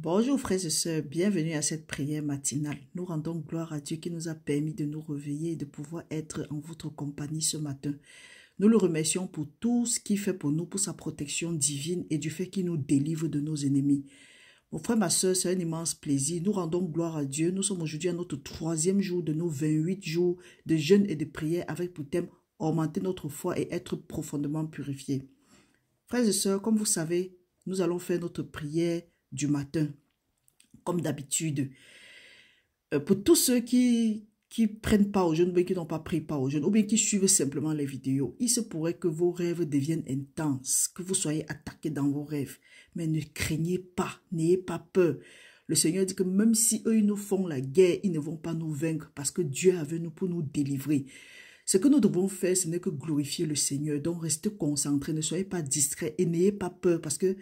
Bonjour frères et sœurs, bienvenue à cette prière matinale. Nous rendons gloire à Dieu qui nous a permis de nous réveiller et de pouvoir être en votre compagnie ce matin. Nous le remercions pour tout ce qu'il fait pour nous, pour sa protection divine et du fait qu'il nous délivre de nos ennemis. Mon frère, ma soeur, c'est un immense plaisir. Nous rendons gloire à Dieu. Nous sommes aujourd'hui à notre 3e jour de nos 28 jours de jeûne et de prière avec pour thème augmenter notre foi et être profondément purifiés. Frères et sœurs, comme vous savez, nous allons faire notre prière du matin, comme d'habitude. Pour tous ceux qui prennent pas au jeûne, ou bien qui n'ont pas pris part au jeûne, ou bien qui suivent simplement les vidéos, il se pourrait que vos rêves deviennent intenses, que vous soyez attaqués dans vos rêves. Mais ne craignez pas, n'ayez pas peur. Le Seigneur dit que même si eux, ils nous font la guerre, ils ne vont pas nous vaincre parce que Dieu est avec nous pour nous délivrer. Ce que nous devons faire, ce n'est que glorifier le Seigneur. Donc, restez concentrés, ne soyez pas distraits et n'ayez pas peur parce que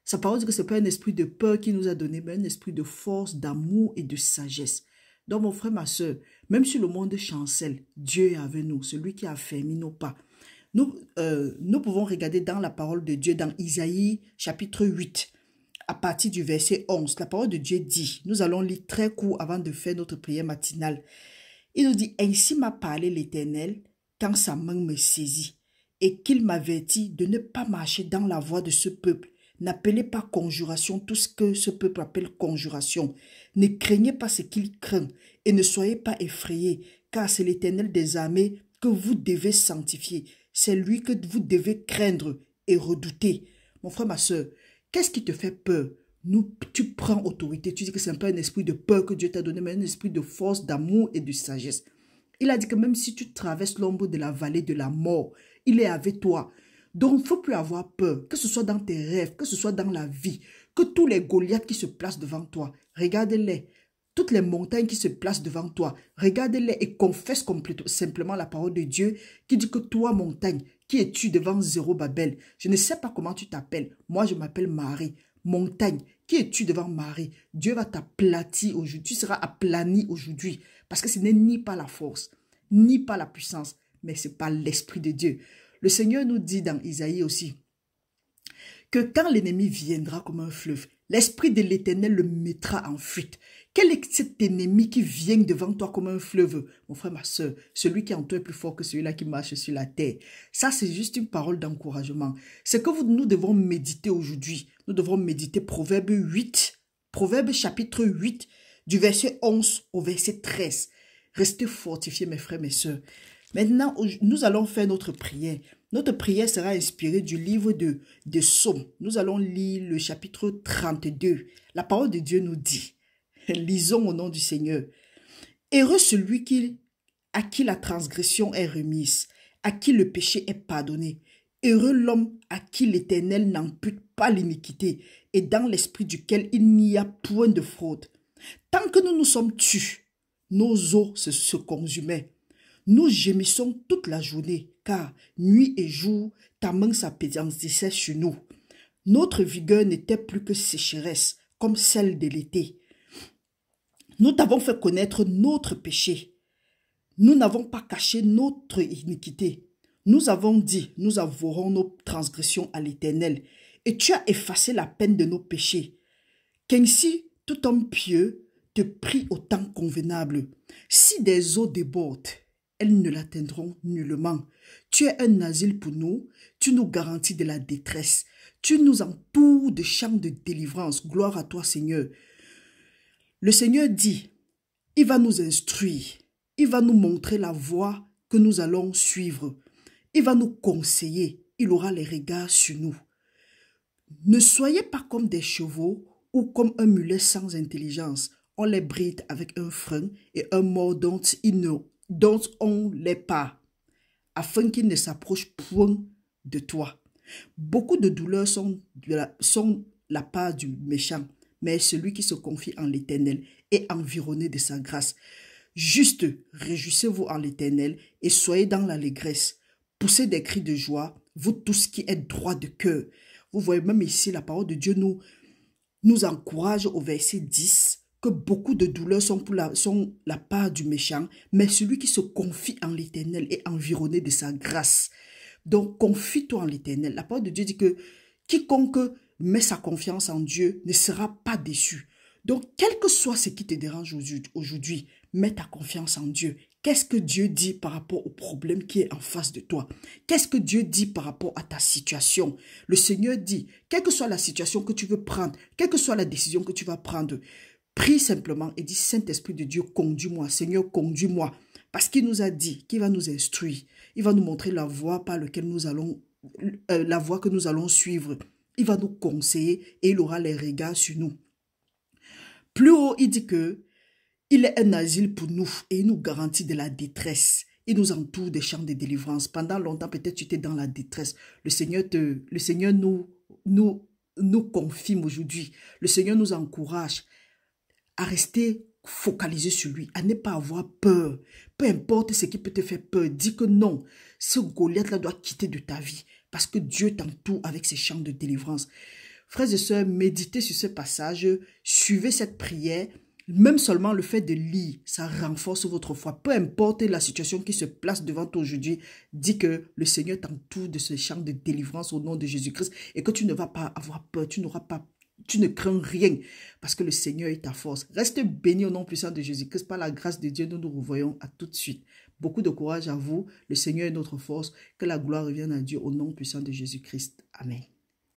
sa parole dit que ce n'est pas un esprit de peur qui nous a donné, mais un esprit de force, d'amour et de sagesse. Donc, mon frère, ma soeur, même si le monde chancelle, Dieu est avec nous, celui qui a affermi nos pas. Nous pouvons regarder dans la parole de Dieu, dans Isaïe chapitre 8, à partir du verset 11. La parole de Dieu dit, nous allons lire très court avant de faire notre prière matinale. Il nous dit, ainsi m'a parlé l'Éternel quand sa main me saisit et qu'il m'avertit de ne pas marcher dans la voie de ce peuple. N'appelez pas conjuration tout ce que ce peuple appelle conjuration. Ne craignez pas ce qu'il craint et ne soyez pas effrayés, car c'est l'Éternel des armées que vous devez sanctifier. C'est lui que vous devez craindre et redouter. Mon frère, ma soeur, qu'est-ce qui te fait peur? Tu prends autorité. Tu dis que ce n'est pas un esprit de peur que Dieu t'a donné, mais un esprit de force, d'amour et de sagesse. Il a dit que même si tu traverses l'ombre de la vallée de la mort, il est avec toi. Donc, il ne faut plus avoir peur, que ce soit dans tes rêves, que ce soit dans la vie, que tous les Goliaths qui se placent devant toi, regarde-les. Toutes les montagnes qui se placent devant toi, regarde-les et confesse simplement la parole de Dieu qui dit que toi, montagne, qui es-tu devant Zérubabel? Je ne sais pas comment tu t'appelles. Moi, je m'appelle Marie. Montagne, qui es-tu devant Marie? Dieu va t'aplatir aujourd'hui. Tu seras aplani aujourd'hui parce que ce n'est ni pas la force, ni pas la puissance, mais c'est par l'Esprit de Dieu. Le Seigneur nous dit dans Isaïe aussi que quand l'ennemi viendra comme un fleuve, l'Esprit de l'Éternel le mettra en fuite. Quel est cet ennemi qui vient devant toi comme un fleuve? Mon frère, ma soeur, celui qui est en toi est plus fort que celui-là qui marche sur la terre. Ça, c'est juste une parole d'encouragement. C'est que nous devons méditer aujourd'hui. Nous devrons méditer Proverbe chapitre 8, du verset 11 au verset 13. Restez fortifiés, mes frères, mes soeurs. Maintenant, nous allons faire notre prière. Notre prière sera inspirée du livre de Psaumes. Nous allons lire le chapitre 32. La parole de Dieu nous dit, lisons au nom du Seigneur. Heureux celui à qui la transgression est remise, à qui le péché est pardonné. Heureux l'homme à qui l'Éternel n'ampute pas l'iniquité et dans l'esprit duquel il n'y a point de fraude. Tant que nous nous sommes tus, nos os se consumaient. Nous gémissons toute la journée, car nuit et jour, ta main s'apaisissait sur nous. Notre vigueur n'était plus que sécheresse, comme celle de l'été. Nous t'avons fait connaître notre péché. Nous n'avons pas caché notre iniquité. Nous avons dit, nous avouerons nos transgressions à l'Éternel, et tu as effacé la peine de nos péchés. Qu'ainsi tout homme pieux te prie au temps convenable. Si des eaux débordent, elles ne l'atteindront nullement. Tu es un asile pour nous, tu nous garantis de la détresse, tu nous entoures de champs de délivrance. Gloire à toi, Seigneur. Le Seigneur dit, il va nous instruire, il va nous montrer la voie que nous allons suivre, il va nous conseiller, il aura les regards sur nous. Ne soyez pas comme des chevaux ou comme un mulet sans intelligence. On les bride avec un frein et un mors dont on les part, afin qu'ils ne s'approchent point de toi. Beaucoup de douleurs sont la part du méchant, mais celui qui se confie en l'Éternel est environné de sa grâce. Juste, réjouissez-vous en l'Éternel et soyez dans l'allégresse. Poussez des cris de joie, vous tous qui êtes droits de cœur. Vous voyez même ici, la parole de Dieu nous encourage au verset 10 que beaucoup de douleurs sont la part du méchant, mais celui qui se confie en l'Éternel est environné de sa grâce. Donc, confie-toi en l'Éternel. La parole de Dieu dit que quiconque met sa confiance en Dieu ne sera pas déçu. Donc, quel que soit ce qui te dérange aujourd'hui, mets ta confiance en Dieu. Qu'est-ce que Dieu dit par rapport au problème qui est en face de toi? Qu'est-ce que Dieu dit par rapport à ta situation? Le Seigneur dit, quelle que soit la situation que tu veux prendre, quelle que soit la décision que tu vas prendre, prie simplement et dis, Saint-Esprit de Dieu, conduis-moi. Seigneur, conduis-moi. Parce qu'il nous a dit qu'il va nous instruire. Il va nous montrer la voie par laquelle nous allons, la voie que nous allons suivre. Il va nous conseiller et il aura les regards sur nous. Plus haut, il dit que il est un asile pour nous et il nous garantit de la détresse. Il nous entoure des champs de délivrance. Pendant longtemps, peut-être tu étais dans la détresse. Le Seigneur nous confirme aujourd'hui. Le Seigneur nous encourage à rester focalisé sur lui, à ne pas avoir peur. Peu importe ce qui peut te faire peur, dis que non, ce Goliath-là doit quitter de ta vie parce que Dieu t'entoure avec ses champs de délivrance. Frères et sœurs, méditez sur ce passage, suivez cette prière. Même seulement le fait de lire, ça renforce votre foi. Peu importe la situation qui se place devant toi aujourd'hui, dis que le Seigneur t'entoure de ce champ de délivrance au nom de Jésus-Christ et que tu ne vas pas avoir peur, tu ne crains rien parce que le Seigneur est ta force. Reste béni au nom puissant de Jésus-Christ. Par la grâce de Dieu, nous nous revoyons à tout de suite. Beaucoup de courage à vous. Le Seigneur est notre force. Que la gloire revienne à Dieu au nom puissant de Jésus-Christ. Amen.